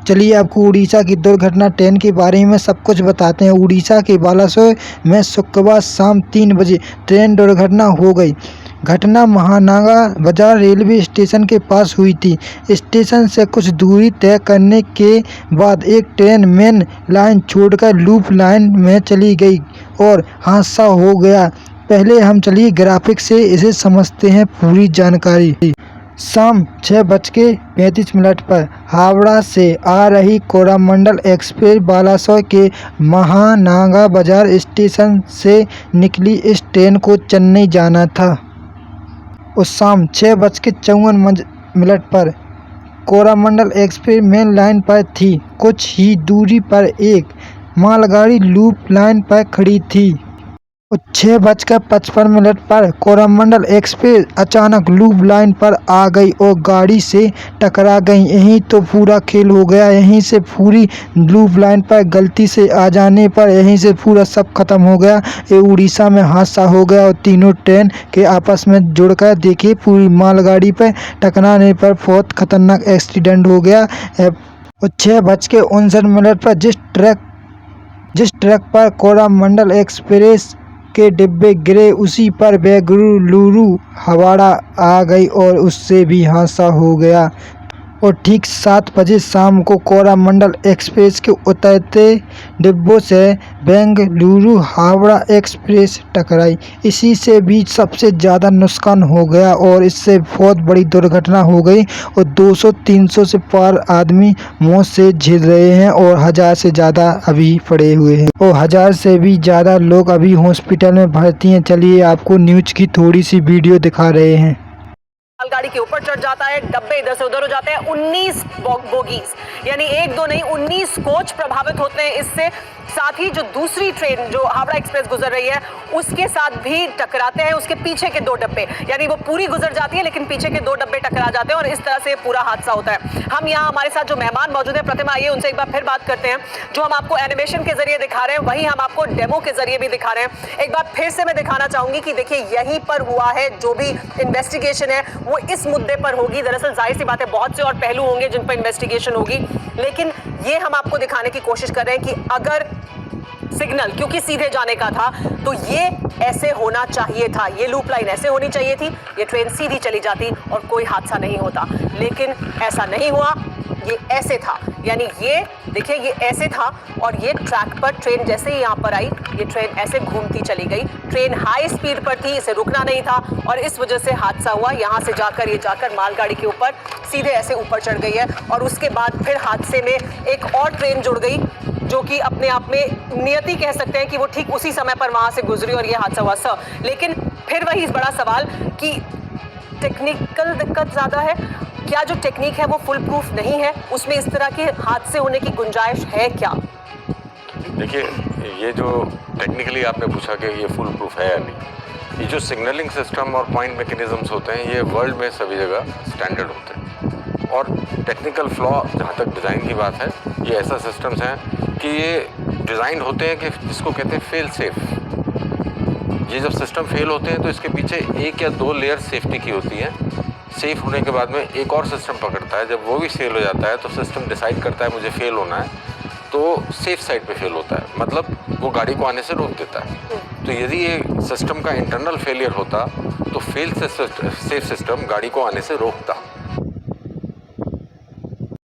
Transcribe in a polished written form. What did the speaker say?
चलिए आपको उड़ीसा की दुर्घटना ट्रेन के बारे में सब कुछ बताते हैं। उड़ीसा के बालासोर में शुक्रवार शाम 3 बजे ट्रेन दुर्घटना हो गई। घटना महानागा बाजार रेलवे स्टेशन के पास हुई थी। स्टेशन से कुछ दूरी तय करने के बाद एक ट्रेन मेन लाइन छोड़कर लूप लाइन में चली गई और हादसा हो गया। पहले हम चलिए ग्राफिक से इसे समझते हैं पूरी जानकारी। शाम 6:35 पर हावड़ा से आ रही कोरामंडल एक्सप्रेस बालासोर के महानागा बाजार स्टेशन से निकली। इस ट्रेन को चेन्नई जाना था। उस शाम 6:54 पर कोरामंडल एक्सप्रेस मेन लाइन पर थी। कुछ ही दूरी पर एक मालगाड़ी लूप लाइन पर खड़ी थी। 6:55 पर कोरामंडल एक्सप्रेस अचानक लूप लाइन पर आ गई और गाड़ी से टकरा गई। यहीं तो पूरा खेल हो गया। यहीं से पूरी लूप लाइन पर गलती से आ जाने पर यहीं से पूरा सब खत्म हो गया। ये उड़ीसा में हादसा हो गया और तीनों ट्रेन के आपस में जुड़कर देखिए पूरी मालगाड़ी पर टकराने पर बहुत खतरनाक एक्सीडेंट हो गया। 6:59 पर जिस ट्रक पर कोरामंडल एक्सप्रेस के डिब्बे गिरे उसी पर बेंगलुरु हावड़ा आ गई और उससे भी हादसा हो गया। और ठीक 7 बजे शाम को कोरामंडल एक्सप्रेस के उतरते डिब्बों से बेंगलुरु हावड़ा एक्सप्रेस टकराई। इसी से भी सबसे ज़्यादा नुकसान हो गया और इससे बहुत बड़ी दुर्घटना हो गई और 200-300 से पार आदमी मौत से झेल रहे हैं और 1000 से ज़्यादा अभी पड़े हुए हैं और 1000 से भी ज़्यादा लोग अभी हॉस्पिटल में भर्ती हैं। चलिए आपको न्यूज़ की थोड़ी सी वीडियो दिखा रहे हैं। मालगाड़ी के ऊपर चढ़ जाता है, डब्बे इधर से उधर हो जाते हैं। 19 बोगीज यानी 1-2 नहीं 19 कोच प्रभावित होते हैं इससे। साथ ही जो दूसरी ट्रेन जो हावड़ा एक्सप्रेस गुजर रही है उसके साथ भी टकराते हैं। उसके पीछे के 2 डब्बे यानी वो पूरी गुजर जाती है लेकिन पीछे के 2 डब्बे टकरा जाते हैं और इस तरह से पूरा हादसा होता है। हम यहाँ हमारे साथ जो मेहमान मौजूद है प्रतिमा, आइए उनसे एक बार फिर बात करते हैं। जो हम आपको एनिमेशन के जरिए दिखा रहे हैं वही हम आपको डेमो के जरिए भी दिखा रहे हैं। एक बार फिर से मैं दिखाना चाहूंगी कि देखिए यहीं पर हुआ है। जो भी इन्वेस्टिगेशन है वो इस मुद्दे पर होगी। दरअसल जाहिर सी बात है बहुत से और पहलू होंगे जिन पर इन्वेस्टिगेशन होगी, लेकिन ये हम आपको दिखाने की कोशिश कर रहे हैं कि अगर सिग्नल क्योंकि सीधे जाने का था तो ये ऐसे होना चाहिए था। ये लूप लाइन ऐसे होनी चाहिए थी। ये ट्रेन सीधी चली जाती और कोई हादसा नहीं होता, लेकिन ऐसा नहीं हुआ। ये ऐसे था यानी ये देखिए ये ऐसे था और ये ट्रैक पर ट्रेन जैसे ही यहाँ पर आई ये ट्रेन ऐसे घूमती चली गई। ट्रेन हाई स्पीड पर थी, इसे रुकना नहीं था और इस वजह से हादसा हुआ। यहाँ से जाकर ये जाकर मालगाड़ी के ऊपर सीधे ऐसे ऊपर चढ़ गई है और उसके बाद फिर हादसे में एक और ट्रेन जुड़ गई जो कि अपने आप में नियति कह सकते हैं कि वो ठीक उसी समय पर वहाँ से गुजरी और ये हादसा हुआ सर। लेकिन फिर वही बड़ा सवाल कि टेक्निकल दिक्कत ज़्यादा है क्या? जो टेक्निक है वो फुल प्रूफ नहीं है, उसमें इस तरह के हादसे होने की गुंजाइश है क्या? देखिए ये जो टेक्निकली आपने पूछा कि ये फुल प्रूफ है या नहीं, ये जो सिग्नलिंग सिस्टम और पॉइंट मैकेनिज्म्स होते हैं ये वर्ल्ड में सभी जगह स्टैंडर्ड होते हैं और टेक्निकल फ्लॉ जहाँ तक डिज़ाइन की बात है ये ऐसा सिस्टम्स हैं कि ये डिज़ाइन होते हैं कि जिसको कहते हैं फेल सेफ। ये जब सिस्टम फेल होते हैं तो इसके पीछे 1 या 2 लेयर सेफ्टी की होती हैं। सेफ होने के बाद में एक और सिस्टम पकड़ता है। जब वो भी फेल हो जाता है तो सिस्टम डिसाइड करता है मुझे फेल होना है तो सेफ साइड पे फेल होता है, मतलब वो गाड़ी को आने से रोक देता है। तो यदि ये सिस्टम का इंटरनल फेलियर होता तो फेल सेफ सिस्टम गाड़ी को आने से रोकता।